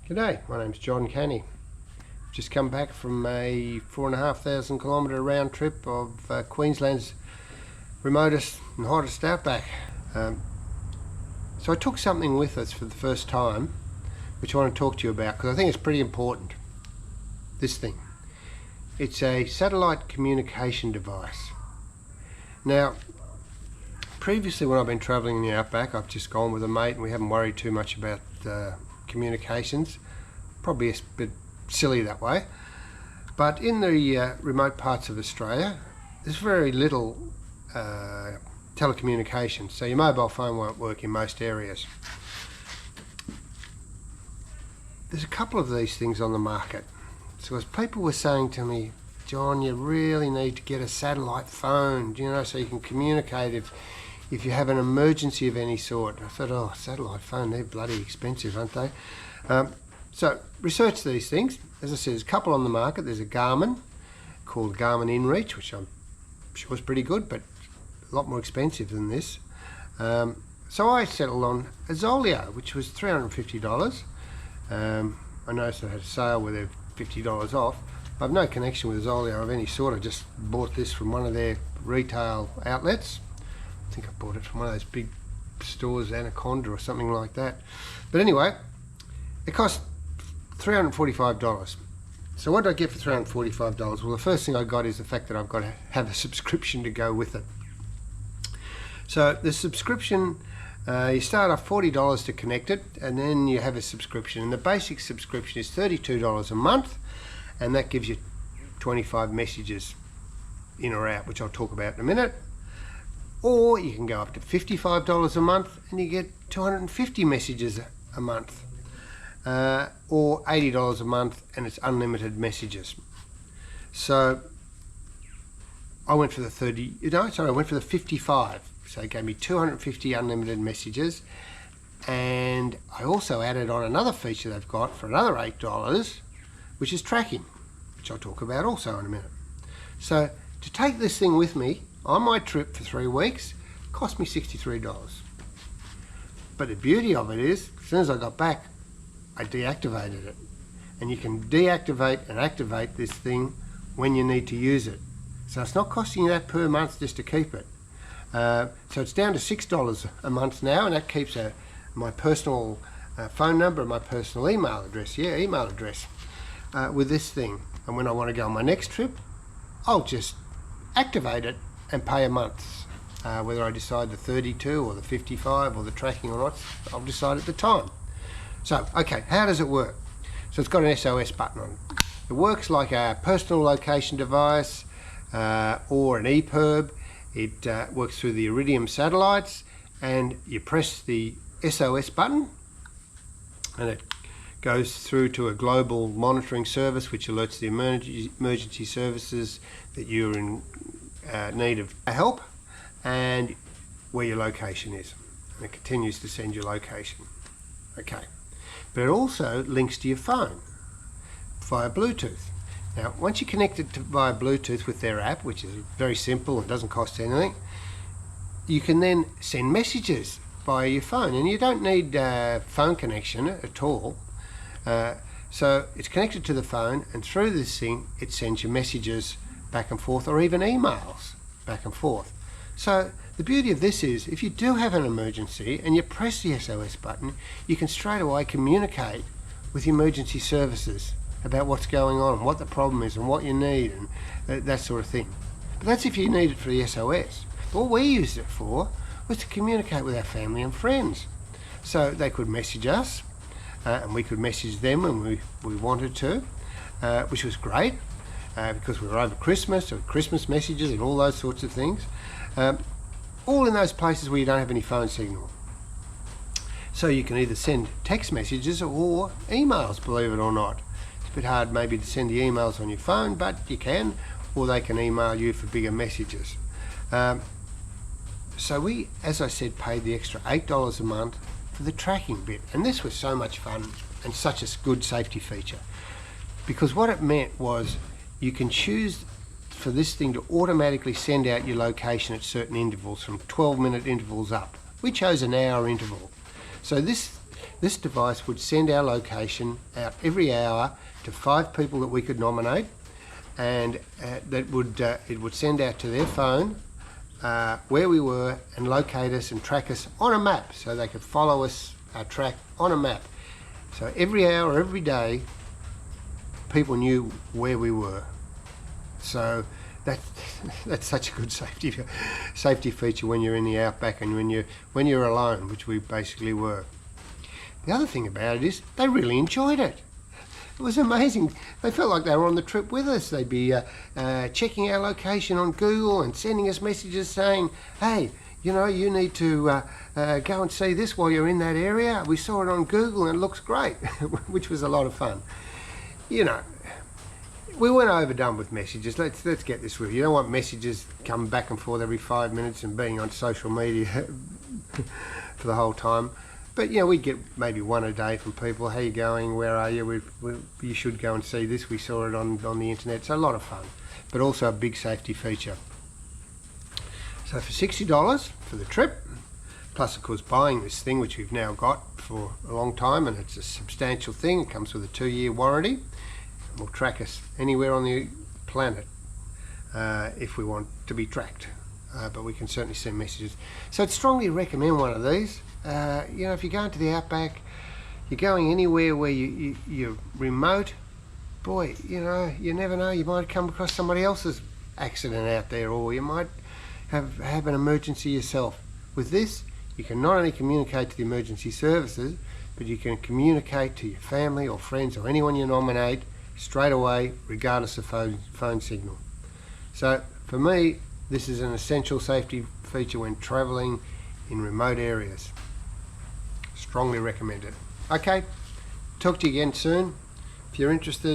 G'day, my name's John Canny. Just come back from a 4,500 kilometre round trip of Queensland's remotest and hottest outback. So I took something with us for the first time, which I want to talk to you about because I think it's pretty important. This thing. It's a satellite communication device. Now, previously when I've been travelling in the outback, I've just gone with a mate and we haven't worried too much about communications. Probably a bit silly that way, but in the remote parts of Australia there's very little telecommunications, so your mobile phone won't work in most areas. There's a couple of these things on the market, so as people were saying to me, John, you really need to get a satellite phone, so you can communicate if you have an emergency of any sort. I thought, oh, satellite phone, they're bloody expensive, aren't they? So research these things. As I said, there's a couple on the market. There's a Garmin called Garmin InReach, which I'm sure is pretty good, but a lot more expensive than this. So I settled on a Zoleo, which was $350. I noticed they had a sale where they're $50 off. I have no connection with Zoleo of any sort. I just bought this from one of their retail outlets. I think I bought it from one of those big stores, Anaconda or something like that. But anyway, it cost $345. So what did I get for $345? Well, the first thing I got is the fact that I've got to have a subscription to go with it. So the subscription, you start off $40 to connect it, and then you have a subscription. And the basic subscription is $32 a month, and that gives you 25 messages in or out, which I'll talk about in a minute. Or you can go up to $55 a month and you get 250 messages a month. Or $80 a month and it's unlimited messages. So I went for the I went for the 55. So it gave me 250 unlimited messages, and I also added on another feature they've got for another $8, which is tracking, which I'll talk about also in a minute. So to take this thing with me on my trip for 3 weeks cost me $63. But the beauty of it is, as soon as I got back, I deactivated it. And you can deactivate and activate this thing when you need to use it. So it's not costing you that per month just to keep it. So it's down to $6 a month now, and that keeps my personal phone number and my personal email address, with this thing. And when I want to go on my next trip, I'll just activate it and pay a month. Whether I decide the 32 or the 55 or the tracking or not, I'll decide at the time. So, okay, how does it work? So it's got an SOS button on it. It works like a personal location device or an EPIRB. It works through the Iridium satellites, and you press the SOS button and it goes through to a global monitoring service which alerts the emergency services that you're in need of help and where your location is, and it continues to send your location. Okay, but it also links to your phone via Bluetooth. Now once you connect it via Bluetooth with their app, which is very simple and doesn't cost anything, you can then send messages via your phone, and you don't need a phone connection at all. So it's connected to the phone, and through this thing it sends you messages back and forth, or even emails back and forth. So the beauty of this is, if you do have an emergency and you press the SOS button, you can straight away communicate with the emergency services about what's going on and what the problem is and what you need and that sort of thing. But that's if you need it for the SOS. But what we used it for was to communicate with our family and friends. So they could message us and we could message them when we wanted to, which was great because we were over Christmas, so Christmas messages and all those sorts of things. All in those places where you don't have any phone signal. So you can either send text messages or emails, believe it or not. It's a bit hard maybe to send the emails on your phone, but you can, or they can email you for bigger messages. So we, as I said, paid the extra $8 a month for the tracking bit, and this was so much fun and such a good safety feature, because what it meant was you can choose for this thing to automatically send out your location at certain intervals, from 12-minute intervals up. We chose an hour interval. So this This device would send our location out every hour to 5 people that we could nominate, and it would send out to their phone where we were and locate us and track us on a map, so they could follow us, our track on a map. So every hour, every day, people knew where we were. So that's such a good safety feature when you're in the outback and when you're alone, which we basically were. The other thing about it is they really enjoyed it. It was amazing. They felt like they were on the trip with us. They'd be checking our location on Google and sending us messages saying, hey, you know, you need to go and see this while you're in that area. We saw it on Google and it looks great, which was a lot of fun. You know, we weren't overdone with messages. Let's get this real. You don't want messages coming back and forth every 5 minutes and being on social media for the whole time. But, you know, we'd get maybe one a day from people. How you going? Where are you? You should go and see this. We saw it on the internet. So a lot of fun, but also a big safety feature. So for $60 for the trip, plus of course buying this thing, which we've now got for a long time, and it's a substantial thing. It comes with a 2-year warranty. And will track us anywhere on the planet if we want to be tracked. But we can certainly send messages. So I'd strongly recommend one of these. You know, if you're going to the outback, you're going anywhere where you're remote, boy, you know, you never know, you might come across somebody else's accident out there, or you might have an emergency yourself. With this, you can not only communicate to the emergency services, but you can communicate to your family or friends or anyone you nominate straight away, regardless of phone signal. So for me, this is an essential safety feature when traveling in remote areas. Strongly recommend it. Okay, talk to you again soon. If you're interested,